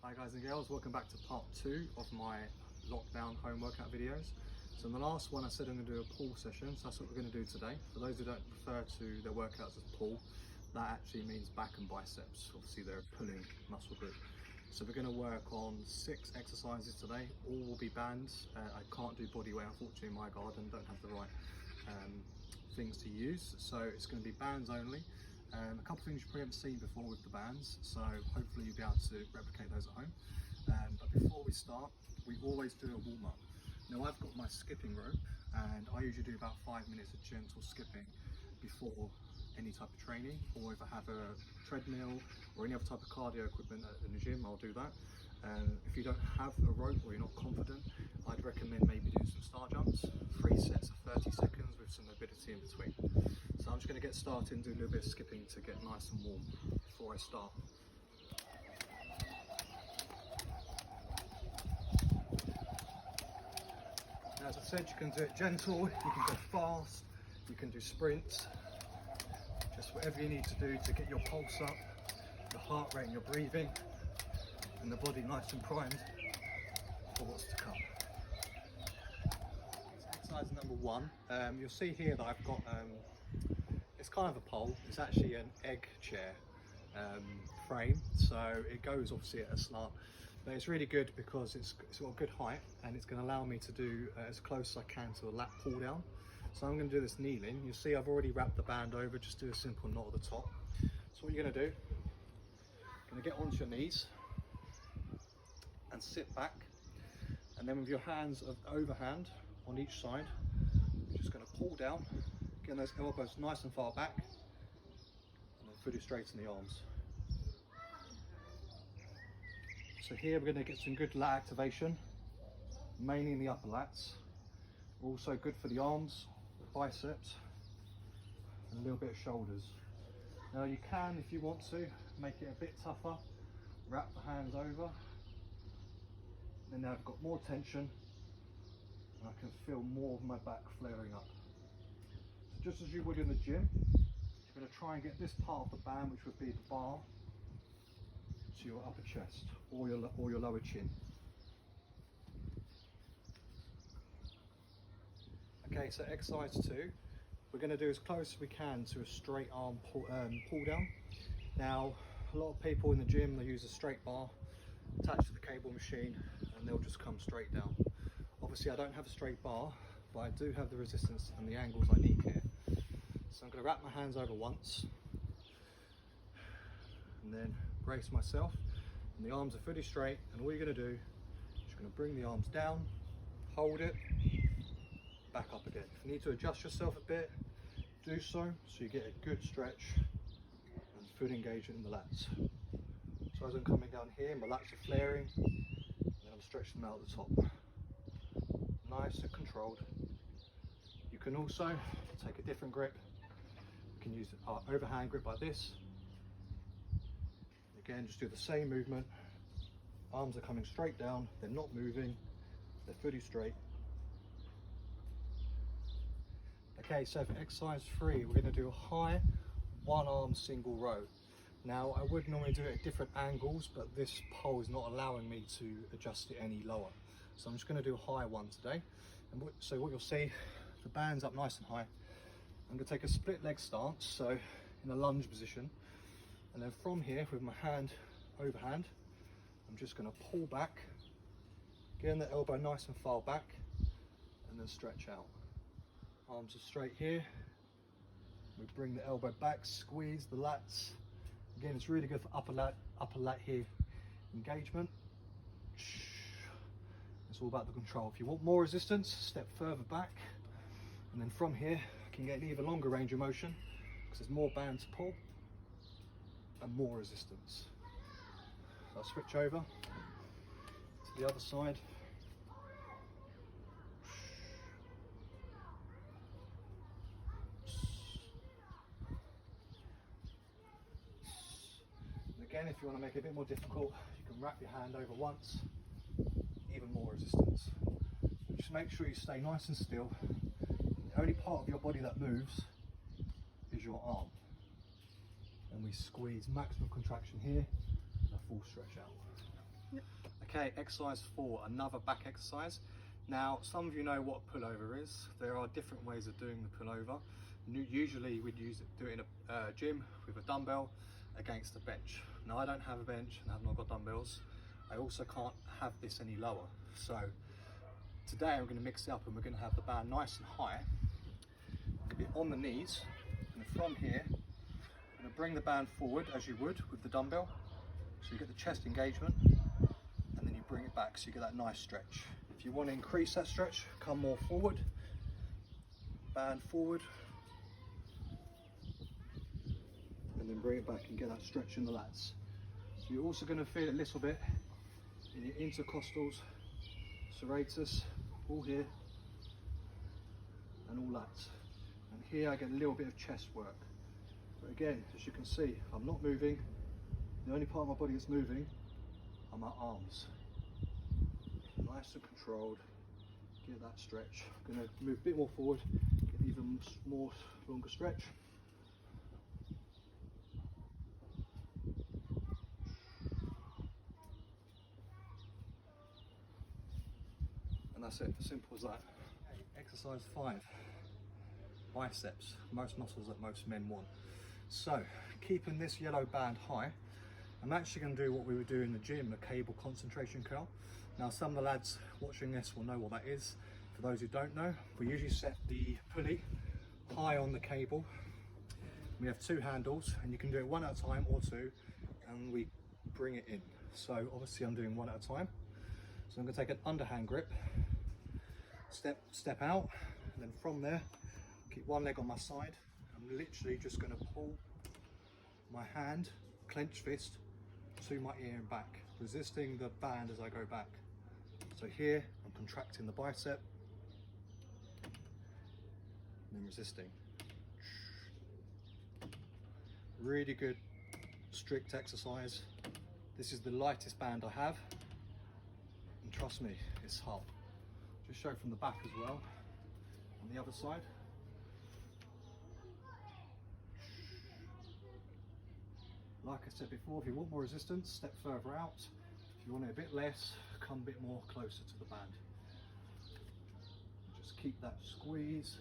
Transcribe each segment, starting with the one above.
Hi guys and girls, welcome back to part 2 of my lockdown home workout videos. So in the last one I said I'm going to do a pull session, so that's what we're going to do today. For those who don't refer to their workouts as pull, that actually means back and biceps. Obviously they're a pulling muscle group. So we're going to work on 6 exercises today. All will be bands. I can't do body weight, unfortunately in my garden, don't have the right things to use. So it's going to be bands only. A couple of things you probably haven't seen before with the bands, so hopefully you'll be able to replicate those at home. But before we start, we always do a warm-up. Now I've got my skipping rope, and I usually do about 5 minutes of gentle skipping before any type of training, or if I have a treadmill or any other type of cardio equipment in the gym, I'll do that. If you don't have a rope or you're not confident, I'd recommend maybe doing some star jumps, 3 sets of 30 seconds with some mobility in between. So I'm just going to get started and do a little bit of skipping to get nice and warm before I start. Now, as I said, you can do it gentle, you can go fast, you can do sprints, just whatever you need to do to get your pulse up, your heart rate and your breathing, and the body nice and primed for what's to come. So exercise number 1, you'll see here that I've got, it's kind of a pole, it's actually an egg chair frame, so it goes obviously at a slant, but it's really good because it's got a good height and it's going to allow me to do as close as I can to a lat pull down. So I'm going to do this kneeling. You'll see I've already wrapped the band over, just do a simple knot at the top. So what you're going to do, you're going to get onto your knees and sit back, and then with your hands of overhand on each side, you're just going to pull down, getting those elbows nice and far back, and then fully straighten the arms. So here we're going to get some good lat activation, mainly in the upper lats. Also good for the arms, biceps, and a little bit of shoulders. Now you can, if you want to, make it a bit tougher, wrap the hands over, and now I've got more tension and I can feel more of my back flaring up. So just as you would in the gym, you're going to try and get this part of the band, which would be the bar, to your upper chest or your lower chin. Okay, so exercise 2, we're going to do as close as we can to a straight arm pull down. Now, a lot of people in the gym, they use a straight bar attached to the cable machine and they'll just come straight down. Obviously I don't have a straight bar, but I do have the resistance and the angles I need here. So I'm going to wrap my hands over once and then brace myself, and the arms are fully straight, and all you're going to do is you're going to bring the arms down, hold it, back up again. If you need to adjust yourself a bit, do so you get a good stretch and full engagement in the lats. So as I'm coming down here, my lats are flaring, and then I'm stretching them out at the top. Nice and controlled. You can also take a different grip. You can use our overhand grip like this. Again, just do the same movement. Arms are coming straight down, they're not moving, they're fully straight. Okay, so for exercise 3, we're going to do a high one arm single row. Now I would normally do it at different angles, but this pole is not allowing me to adjust it any lower. So I'm just going to do a high one today. And so what you'll see, the band's up nice and high. I'm going to take a split leg stance, so in a lunge position. And then from here, with my hand overhand, I'm just going to pull back, getting the elbow nice and far back, and then stretch out. Arms are straight here. We bring the elbow back, squeeze the lats. Again, it's really good for upper lat here engagement. It's all about the control. If you want more resistance, step further back, and then from here, I can get an even longer range of motion because there's more band to pull and more resistance. So I'll switch over to the other side. And again, if you want to make it a bit more difficult, you can wrap your hand over once, even more resistance. Just make sure you stay nice and still. The only part of your body that moves is your arm. And we squeeze maximum contraction here and a full stretch out. Yep. Okay, exercise 4, another back exercise. Now, some of you know what a pullover is. There are different ways of doing the pullover. Usually we'd do it in a gym with a dumbbell against a bench. Now, I don't have a bench and I've not got dumbbells. I also can't have this any lower. So today I'm going to mix it up and we're going to have the band nice and high. It'll be on the knees, and from here, I'm going to bring the band forward as you would with the dumbbell. So you get the chest engagement, and then you bring it back so you get that nice stretch. If you want to increase that stretch, come more forward, band forward, and then bring it back and get that stretch in the lats. So you're also going to feel it a little bit in your intercostals, serratus, all here, and all lats. And here I get a little bit of chest work. But again, as you can see, I'm not moving. The only part of my body that's moving are my arms. Nice and controlled, get that stretch. I'm going to move a bit more forward, get even more longer stretch. And that's it, simple as that. Okay, exercise 5, biceps, most muscles that most men want. So, keeping this yellow band high, I'm actually going to do what we would do in the gym, a cable concentration curl. Now, some of the lads watching this will know what that is. For those who don't know, we usually set the pulley high on the cable. We have 2 handles, and you can do it 1 at a time or 2, and we bring it in. So obviously I'm doing 1 at a time. So I'm going to take an underhand grip, step out, and then from there, keep one leg on my side. I'm literally just going to pull my hand, clenched fist, to my ear and back, resisting the band as I go back. So here, I'm contracting the bicep, and then resisting. Really good, strict exercise. This is the lightest band I have, and trust me, it's hard. Just show from the back as well, on the other side. Like I said before, if you want more resistance, step further out. If you want it a bit less, come a bit more closer to the band. Just keep that squeeze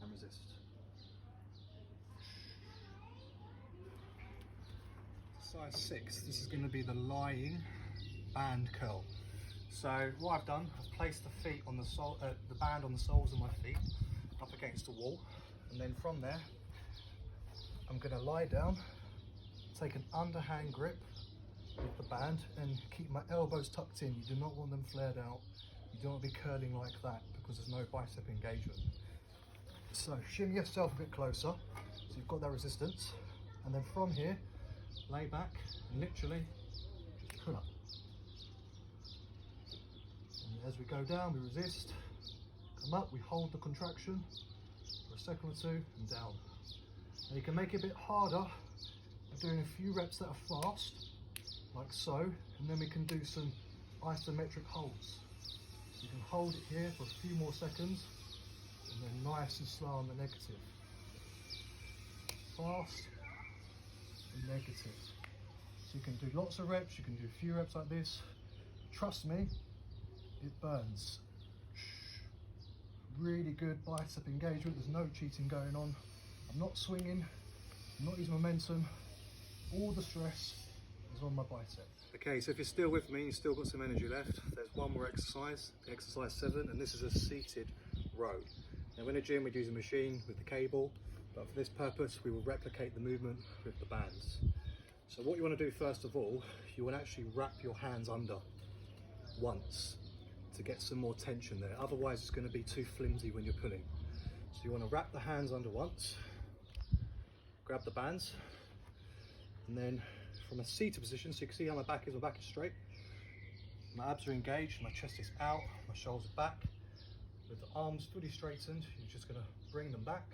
and resist. Size 6, this is going to be the lying band curl. So what I've done, I've placed the feet on the band on the soles of my feet, up against the wall, and then from there, I'm going to lie down, take an underhand grip with the band, and keep my elbows tucked in. You do not want them flared out. You don't want to be curling like that because there's no bicep engagement. So shimmy yourself a bit closer, so you've got that resistance, and then from here, lay back and literally just pull up. And as we go down, we resist, come up, we hold the contraction for a second or 2 and down. And you can make it a bit harder by doing a few reps that are fast, like so, and then we can do some isometric holds. So you can hold it here for a few more seconds, and then nice and slow on the negative. Fast and negative. So you can do lots of reps, you can do a few reps like this. Trust me, it burns. Really good bicep engagement, there's no cheating going on. I'm not swinging, I'm not using momentum. All the stress is on my bicep. Okay, so if you're still with me, you've still got some energy left, there's one more exercise, exercise 7, and this is a seated row. Now in a gym we'd use a machine with the cable, but for this purpose we will replicate the movement with the bands. So what you want to do first of all, you want to actually wrap your hands under once to get some more tension there, otherwise it's going to be too flimsy when you're pulling. So you want to wrap the hands under once, grab the bands, and then from a seated position, so you can see how my back is straight, my abs are engaged, my chest is out, my shoulders are back. With the arms fully straightened, you're just going to bring them back,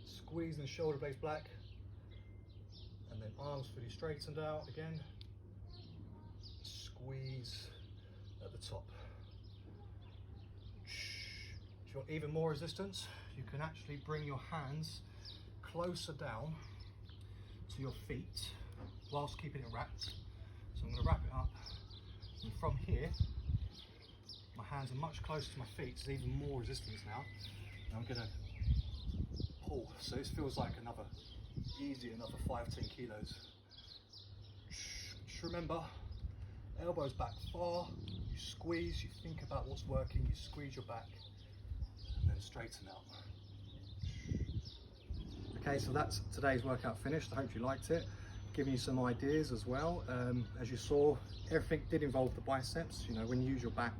squeeze the shoulder blades back, and then arms fully straightened out again, squeeze at the top. If you want even more resistance, you can actually bring your hands closer down to your feet whilst keeping it wrapped. So I'm going to wrap it up, and from here, my hands are much closer to my feet, so there's even more resistance now. And I'm going to pull, so this feels like another 5-10 kilos. Just remember, elbows back far, you squeeze, you think about what's working, you squeeze your back, and then straighten out. Okay, so that's today's workout finished. I hope you liked it. Giving you some ideas as well. As you saw, everything did involve the biceps. You know, when you use your back,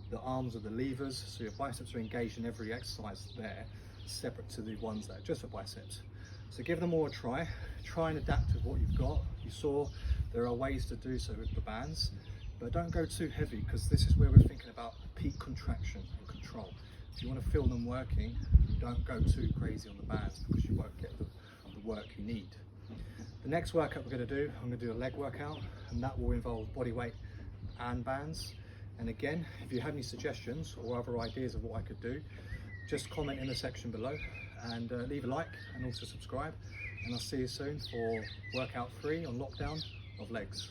the arms are the levers, so your biceps are engaged in every exercise there, separate to the ones that are just for biceps. So give them all a try. Try and adapt with what you've got. You saw there are ways to do so with the bands, but don't go too heavy, because this is where we're thinking about peak contraction and control. If you want to feel them working, don't go too crazy on the bands, because you won't get the work you need. The next workout we're going to do, I'm going to do a leg workout, and that will involve body weight and bands. And again, if you have any suggestions or other ideas of what I could do, just comment in the section below, and leave a like and also subscribe. And I'll see you soon for workout 3 on lockdown of legs.